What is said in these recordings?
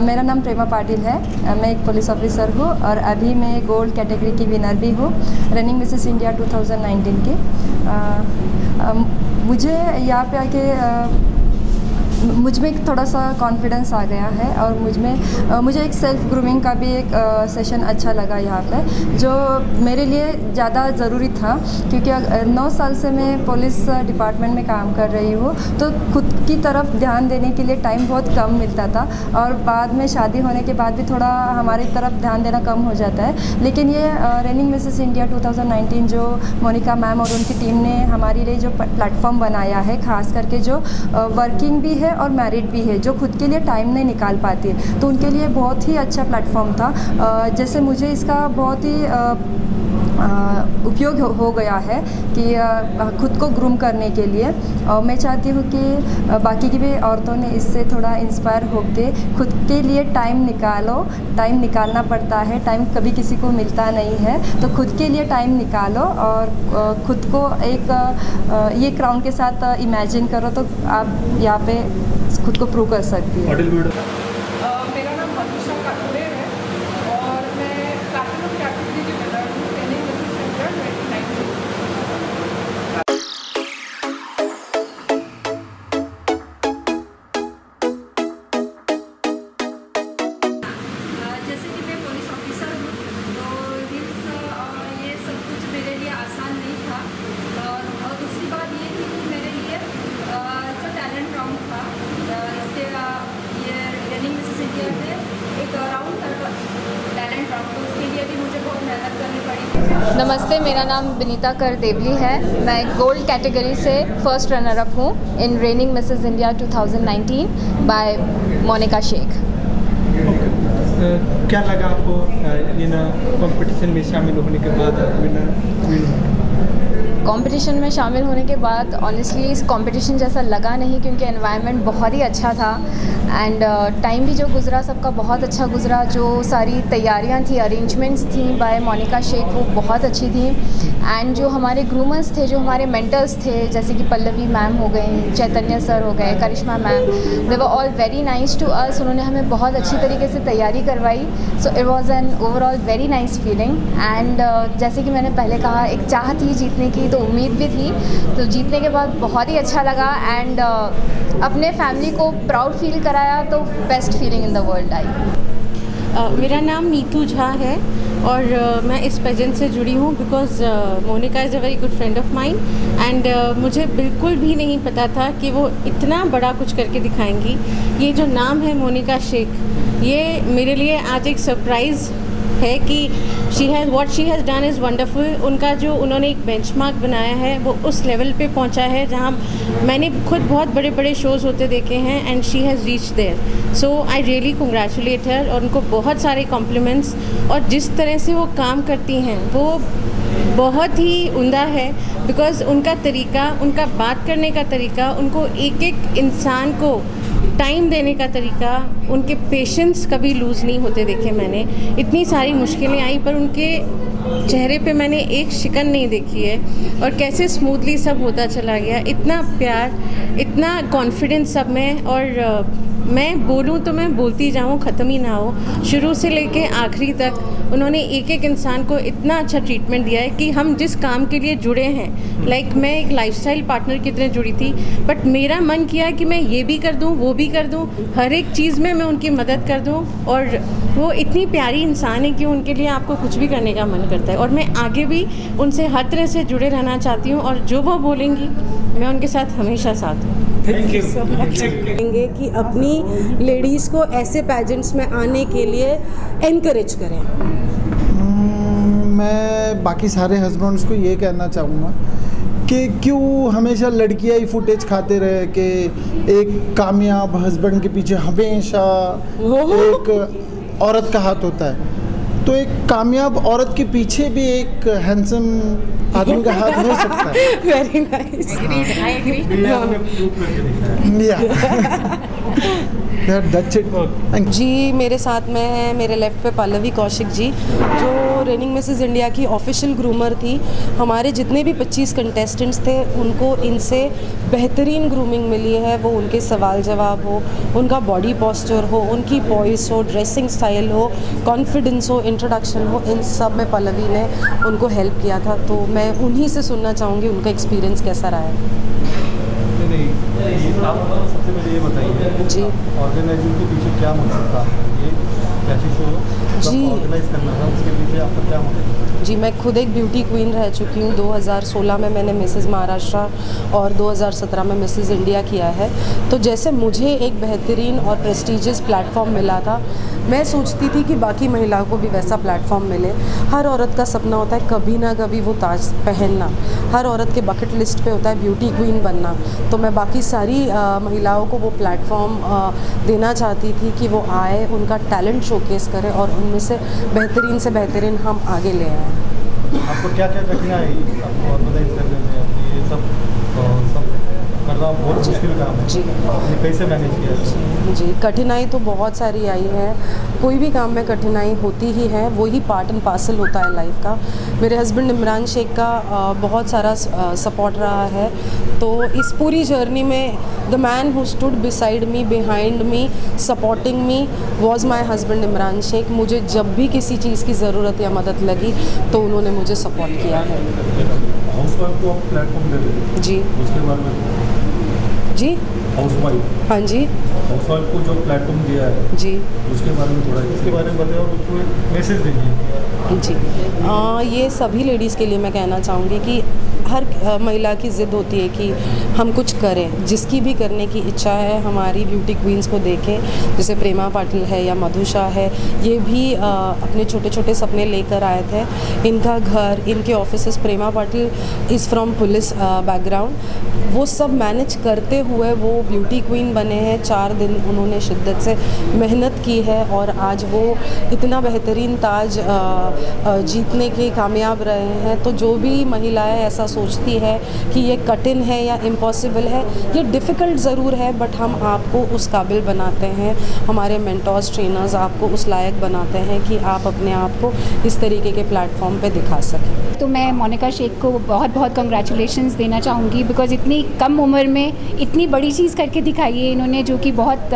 मेरा नाम प्रेमा पाटिल है। मैं एक पुलिस ऑफिसर हूँ और अभी मैं गोल्ड कैटेगरी की विनर भी हूँ रनिंग मिसेस इंडिया 2019 की। मुझे यहाँ पे आके मुझ में थोड़ा सा कॉन्फिडेंस आ गया है और मुझे एक सेल्फ़ ग्रूमिंग का भी एक सेशन अच्छा लगा यहाँ पे, जो मेरे लिए ज़्यादा ज़रूरी था क्योंकि 9 साल से मैं पुलिस डिपार्टमेंट में काम कर रही हूँ, तो खुद की तरफ ध्यान देने के लिए टाइम बहुत कम मिलता था और बाद में शादी होने के बाद भी थोड़ा हमारी तरफ ध्यान देना कम हो जाता है। लेकिन ये रनिंग मिसेस इंडिया 2019 जो मोनिका मैम और उनकी टीम ने हमारे लिए जो प्लेटफॉर्म बनाया है, ख़ास करके जो वर्किंग भी है और मैरिड भी है, जो खुद के लिए टाइम नहीं निकाल पाती, तो उनके लिए बहुत ही अच्छा प्लेटफॉर्म था। जैसे मुझे इसका बहुत ही उपयोग हो गया है कि खुद को ग्रूम करने के लिए, और मैं चाहती हूँ कि बाकी की भी औरतों ने इससे थोड़ा इंस्पायर होके खुद के लिए टाइम निकालो। टाइम निकालना पड़ता है, टाइम कभी किसी को मिलता नहीं है, तो खुद के लिए टाइम निकालो और खुद को एक ये क्राउन के साथ इमेजिन करो, तो आप यहाँ पे खुद को प्रूव कर सकती है। मेरा नाम मनीषा काटुरे है और मैं प्लैटिनम कैटेगरी की विनर हूँ रनिंग मिसेस इंडिया 2019। जैसे कि मैं पुलिस ऑफिसर हूँ, तो ये सब कुछ मेरे लिए आसान नहीं था और दूसरी बात ये थी कि मेरे लिए जो टैलेंट राउंड था, इसके ये रनिंग मिसेस इंडिया में एक राउंड था टैलेंट राउंड, तो उसके लिए भी मुझे बहुत मेहनत करनी पड़ी। नमस्ते, मेरा नाम विनीता कर देवली है। मैं गोल्ड कैटेगरी से फर्स्ट रनर अप हूँ in running Mrs India 2019 by Monika Sheikh. क्या लगा आपको कंपटीशन में शामिल होने के बाद? कंपटीशन में शामिल होने के बाद ऑनेस्टली इस कंपटीशन जैसा लगा नहीं, क्योंकि एनवायरनमेंट बहुत ही अच्छा था एंड टाइम भी जो गुज़रा सबका बहुत अच्छा गुज़रा। जो सारी तैयारियां थी, अरेंजमेंट्स थी बाय मोनिका शेख, वो बहुत अच्छी थी। एंड जो हमारे ग्रूमर्स थे, जो हमारे मेंटर्स थे, जैसे कि पल्लवी मैम हो गई, चैतन्य सर हो गए, Karishma ma'am, they were all very nice to us. उन्होंने हमें बहुत अच्छी तरीके से तैयारी करवाई। So it was an overall very nice feeling. And जैसे कि मैंने पहले कहा, एक चाह थी जीतने की, तो उम्मीद भी थी, तो जीतने के बाद बहुत ही अच्छा लगा एंड अपने फैमिली को प्राउड फील कराया, तो best feeling in the world I. मेरा नाम नीतू झा है और मैं इस पेजेंट से जुड़ी हूँ because Monika is a very good friend of mine and मुझे बिल्कुल भी नहीं पता था कि वो इतना बड़ा कुछ करके दिखाएंगी। ये जो नाम है मोनिका शेख, ये मेरे लिए आज एक सरप्राइज़ है कि what she has done is wonderful. उनका जो उन्होंने एक बेंचमार्क बनाया है, वो उस लेवल पे पहुंचा है जहां मैंने खुद बहुत बड़े बड़े शोज़ होते देखे हैं and she has reach there. So I really congratulate her और उनको बहुत सारे कॉम्प्लीमेंट्स। और जिस तरह से वो काम करती हैं वो बहुत ही उम्दा है, बिकॉज़ उनका तरीका, उनका बात करने का तरीका, उनको एक एक इंसान को टाइम देने का तरीका, उनके पेशेंस कभी लूज़ नहीं होते देखे मैंने। इतनी सारी मुश्किलें आई पर उनके चेहरे पे मैंने एक शिकन नहीं देखी है और कैसे स्मूथली सब होता चला गया। इतना प्यार, इतना कॉन्फिडेंस सब में, और मैं बोलूँ तो मैं बोलती जाऊँ, ख़त्म ही ना हो। शुरू से लेके आखिरी तक उन्होंने एक एक इंसान को इतना अच्छा ट्रीटमेंट दिया है कि हम जिस काम के लिए जुड़े हैं, लाइक मैं एक लाइफस्टाइल पार्टनर की तरह जुड़ी थी, बट मेरा मन किया कि मैं ये भी कर दूँ, वो भी कर दूँ, हर एक चीज़ में मैं उनकी मदद कर दूँ। और वो इतनी प्यारी इंसान है कि उनके लिए आपको कुछ भी करने का मन करता है। और मैं आगे भी उनसे हर तरह से जुड़े रहना चाहती हूँ और जो वो बोलेंगी मैं उनके साथ हमेशा साथ हूँ। Thank you so much. कहेंगे कि अपनी लेडीज़ को ऐसे पैजेंट्स में आने के लिए एनकरेज करें। मैं बाकी सारे हस्बैंड्स को ये कहना चाहूँगा कि क्यों हमेशा लड़कियां ही फुटेज खाते रहे कि एक कामयाब हस्बैंड के पीछे हमेशा एक औरत का हाथ होता है। तो एक कामयाब औरत के पीछे भी एक हैंडसम आदमी का हाथ हो सकता है। Very nice, I agree. That's it. जी, मेरे साथ में है मेरे लेफ्ट पे पल्लवी कौशिक जी, जो रेनिंग मिसेस इंडिया की ऑफिशियल ग्रूमर थी। हमारे जितने भी 25 कंटेस्टेंट्स थे उनको इनसे बेहतरीन ग्रूमिंग मिली है, वो उनके सवाल जवाब हो, उनका बॉडी पोस्चर हो, उनकी वॉइस हो, ड्रेसिंग स्टाइल हो, कॉन्फिडेंस हो, इंट्रोडक्शन हो, इन सब में पल्लवी ने उनको हेल्प किया था। तो मैं उन्हीं से सुनना चाहूँगी उनका एक्सपीरियंस कैसा रहा है। आप सबसे पहले ये बताइए जी, ऑर्गेनाइजिंग के पीछे क्या मकसद था? ये कैसे शो जी ऑर्गेनाइज करना था, उसके पीछे आपका क्या मकसद? जी, मैं खुद एक ब्यूटी क्वीन रह चुकी हूँ। 2016 में मैंने मिसेस महाराष्ट्र और 2017 में मिसेस इंडिया किया है। तो जैसे मुझे एक बेहतरीन और प्रेस्टीजियस प्लेटफॉर्म मिला था, मैं सोचती थी कि बाकी महिलाओं को भी वैसा प्लेटफॉर्म मिले। हर औरत का सपना होता है कभी ना कभी वो ताज पहनना, हर औरत के बकेट लिस्ट पे होता है ब्यूटी क्वीन बनना। तो मैं बाकी सारी महिलाओं को वो प्लेटफॉर्म देना चाहती थी कि वो आए, उनका टैलेंट शोकेस करें और उनमें से बेहतरीन हम आगे ले आएँ। आपको क्या क्या कठिनाई आपको ऑर्गेनाइज करने में? ये सब करना बहुत मुश्किल काम है जी, ये कैसे मैनेज किया? जी, कठिनाई तो बहुत सारी आई है। कोई भी काम में कठिनाई होती ही है, वही पार्ट एंड पार्सल होता है लाइफ का। मेरे हस्बैंड इमरान शेख का बहुत सारा सपोर्ट रहा है। तो इस पूरी जर्नी में the man who stood beside me, behind me, supporting me was my husband Imran Sheikh. मुझे जब भी किसी चीज़ की ज़रूरत या मदद लगी तो उन्होंने मुझे सपोर्ट किया है। हाउस वाइफ को आप प्लेटफॉर्म दे रहे हैं, जी उसके बारे में? जी, हाउस वाइफ, हाँ जी, हाउस वाइफ को जो प्लेटफॉर्म दिया है जी उसके बारे में थोड़ा इसके बारे में बताएं और उसको एक मैसेज दीजिए। जी, ये सभी लेडीज़ के लिए मैं कहना चाहूँगी कि हर महिला की ज़िद होती है कि हम कुछ करें। जिसकी भी करने की इच्छा है, हमारी ब्यूटी क्वींस को देखें, जैसे प्रेमा पाटिल है या मधुषा है, ये भी अपने छोटे छोटे सपने लेकर आए थे। इनका घर, इनके offices, Prema Patil is from police background, वो सब मैनेज करते हुए वो ब्यूटी क्वीन बने हैं। 4 दिन उन्होंने शिद्दत से मेहनत की है और आज वो इतना बेहतरीन ताज जीतने के कामयाब रहे हैं। तो जो भी महिलाएं ऐसा सोचती है कि ये कठिन है या इम्पॉसिबल है, ये डिफ़िकल्ट ज़रूर है, बट हम आपको उस काबिल बनाते हैं। हमारे मेंटर्स, ट्रेनर्स आपको उस लायक बनाते हैं कि आप अपने आप को इस तरीके के प्लेटफॉर्म पे दिखा सकें। तो मैं मोनिका शेख को बहुत बहुत कंग्रेचुलेशंस देना चाहूँगी, बिकॉज़ इतनी कम उम्र में इतनी बड़ी चीज़ करके दिखाई है इन्होंने, जो कि बहुत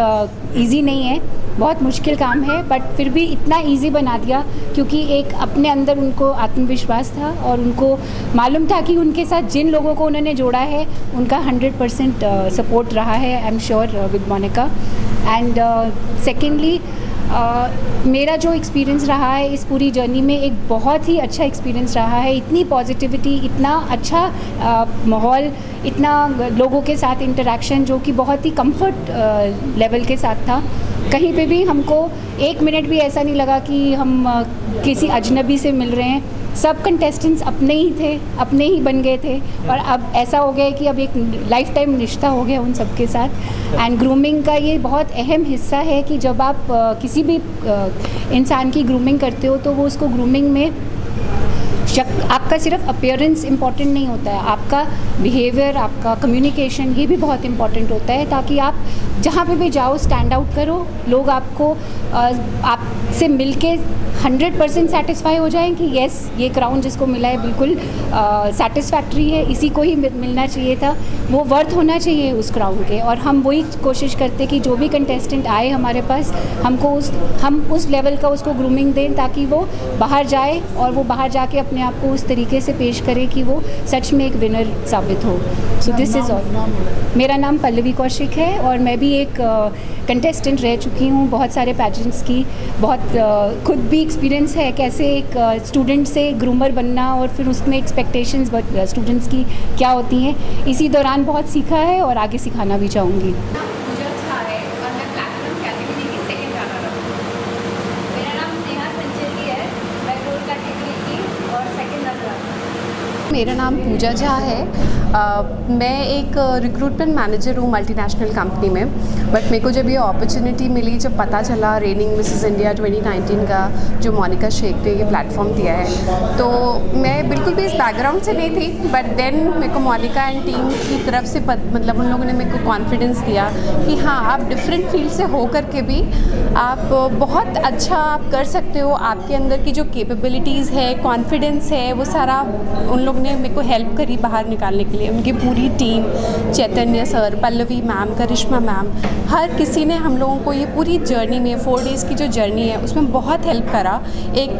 ईजी नहीं है, बहुत मुश्किल काम है, बट फिर भी इतना इजी बना दिया क्योंकि एक अपने अंदर उनको आत्मविश्वास था और उनको मालूम था कि उनके साथ जिन लोगों को उन्होंने जोड़ा है उनका 100% सपोर्ट रहा है, I am sure, with Monika. And secondly मेरा जो एक्सपीरियंस रहा है इस पूरी जर्नी में, एक बहुत ही अच्छा एक्सपीरियंस रहा है। इतनी पॉजिटिविटी, इतना अच्छा माहौल, इतना लोगों के साथ इंटरेक्शन जो कि बहुत ही कंफर्ट लेवल के साथ था। कहीं पे भी हमको 1 मिनट भी ऐसा नहीं लगा कि हम किसी अजनबी से मिल रहे हैं। सब कंटेस्टेंट्स अपने ही थे, अपने ही बन गए थे और अब ऐसा हो गया कि अब एक लाइफ टाइम रिश्ता हो गया उन सब के साथ। एंड ग्रूमिंग का ये बहुत अहम हिस्सा है कि जब आप किसी भी इंसान की ग्रूमिंग करते हो तो वो उसको ग्रूमिंग में आपका सिर्फ अपीयरेंस इम्पॉर्टेंट नहीं होता है, आपका बिहेवियर, आपका कम्युनिकेशन, ये भी बहुत इम्पॉर्टेंट होता है, ताकि आप जहाँ पे भी जाओ स्टैंड आउट करो, लोग आपको आपसे मिलके 100% सेटिस्फाई हो जाएं कि येस, ये क्राउन जिसको मिला है बिल्कुल सेटिस्फैक्ट्री है, इसी को ही मिलना चाहिए था, वो वर्थ होना चाहिए उस क्राउन के। और हम वही कोशिश करते कि जो भी कंटेस्टेंट आए हमारे पास, हम उस लेवल का उसको ग्रूमिंग दें ताकि वो बाहर जाए और वो बाहर जाके अपने आप को उस तरीके से पेश करे कि वो सच में एक विनर साबित हो। So this is all. मेरा नाम पल्लवी कौशिक है और मैं भी एक कंटेस्टेंट रह चुकी हूँ बहुत सारे पैजेंट्स की। बहुत खुद भी एक्सपीरियंस है कैसे एक स्टूडेंट से ग्रूमर बनना और फिर उसमें एक्सपेक्टेशंस स्टूडेंट्स की क्या होती हैं। इसी दौरान बहुत सीखा है और आगे सिखाना भी चाहूँगी। मुझे अच्छा है और मैं प्लैटिनम कैटेगरी की सेकंड रनर हूँ। मेरा नाम नेहा संचेती है, मैं गोल्ड कैटेगरी की और सेकंड रनर हूँ। मेरा नाम पूजा झा है। मैं एक रिक्रूटमेंट मैनेजर हूँ मल्टीनेशनल कंपनी में। बट मेरे को जब ये अपॉर्चुनिटी मिली, जब पता चला रेनिंग मिसेस इंडिया 2019 का जो मोनिका शेख ने ये प्लेटफॉर्म दिया है, तो मैं बिल्कुल भी इस बैकग्राउंड से नहीं थी। बट देन मेरे को मोनिका एंड टीम की तरफ से मतलब उन लोगों ने मेरे को कॉन्फिडेंस दिया कि हाँ, आप डिफरेंट फील्ड से हो करके भी आप बहुत अच्छा आप कर सकते हो। आपके अंदर की जो कैपेबिलिटीज़ है, कॉन्फिडेंस है, वो सारा उन लोग ने मेरे को हेल्प करी बाहर निकालने के लिए। उनकी पूरी टीम, चैतन्य सर, पल्लवी मैम, करिश्मा मैम, हर किसी ने हम लोगों को ये पूरी जर्नी में 4 डेज़ की जो जर्नी है उसमें बहुत हेल्प करा। एक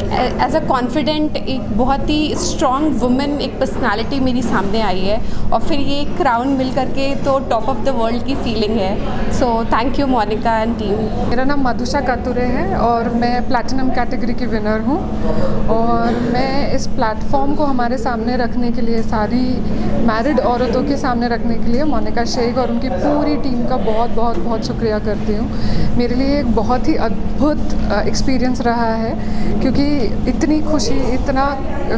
एज अ कॉन्फिडेंट, एक बहुत ही स्ट्रॉन्ग वुमेन, एक पर्सनालिटी मेरी सामने आई है। और फिर ये क्राउन मिल करके तो टॉप ऑफ द वर्ल्ड की फीलिंग है। So thank you Monika and team. मेरा नाम मधुषा कातुरे है और मैं प्लैटिनम कैटेगरी की विनर हूँ। और मैं इस प्लेटफॉर्म को हमारे सामने रखने के लिए, सारी मैरिड औरतों के सामने रखने के लिए मोनिका शेख और उनकी पूरी टीम का बहुत बहुत बहुत शुक्रिया करती हूँ। मेरे लिए एक बहुत ही अद्भुत एक्सपीरियंस रहा है, क्योंकि इतनी खुशी, इतना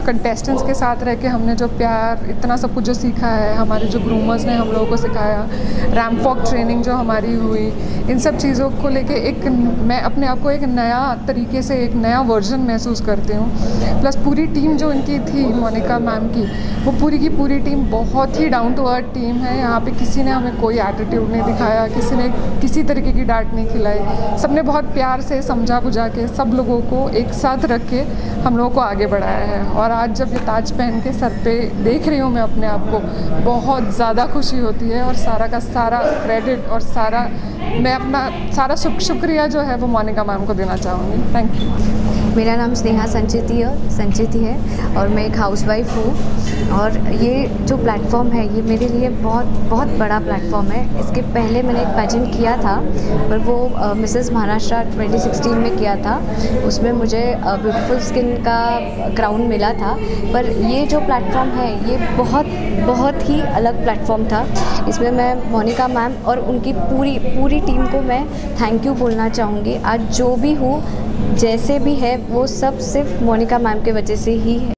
कंटेस्टेंट्स के साथ रह के हमने जो प्यार, इतना सब कुछ जो सीखा है, हमारे जो ग्रूमर्स ने हम लोगों को सिखाया, रैंप वॉक ट्रेनिंग जो हमारी हुई, इन सब चीज़ों को लेके एक मैं अपने आप को एक नया तरीके से, एक नया वर्जन महसूस करती हूँ। प्लस पूरी टीम जो इनकी थी मोनिका मैम की, वो पूरी की पूरी टीम बहुत ही डाउन टू अर्थ टीम है। यहाँ पे किसी ने हमें कोई एटीट्यूड नहीं दिखाया, किसी ने किसी तरीके की डांट नहीं खिलाई। सबने बहुत प्यार से समझा बुझा के सब लोगों को एक साथ रख के हम लोगों को आगे बढ़ाया है। और आज जब ये ताज पहन के सर पे देख रही हूँ मैं अपने आप को, बहुत ज़्यादा खुशी होती है। और सारा का सारा क्रेडिट और सारा मैं अपना सारा शुक्रिया जो है वो मोनिका मैम को देना चाहूँगी। Thank you. मेरा नाम स्नेहा संचिती है और मैं एक हाउसवाइफ हूँ। और ये जो प्लेटफॉर्म है ये मेरे लिए बहुत बहुत बड़ा प्लेटफॉर्म है। इसके पहले मैंने एक पेजेंट किया था, पर वो मिसेस महाराष्ट्र 2016 में किया था। उसमें मुझे ब्यूटीफुल स्किन का क्राउन मिला था। पर ये जो प्लेटफॉर्म है ये बहुत ही अलग प्लेटफॉर्म था। इसमें मैं मोनिका मैम और उनकी पूरी टीम को मैं थैंक यू बोलना चाहूँगी। आज जो भी हूँ, जैसे भी है, वो सब सिर्फ मोनिका मैम के वजह से ही है।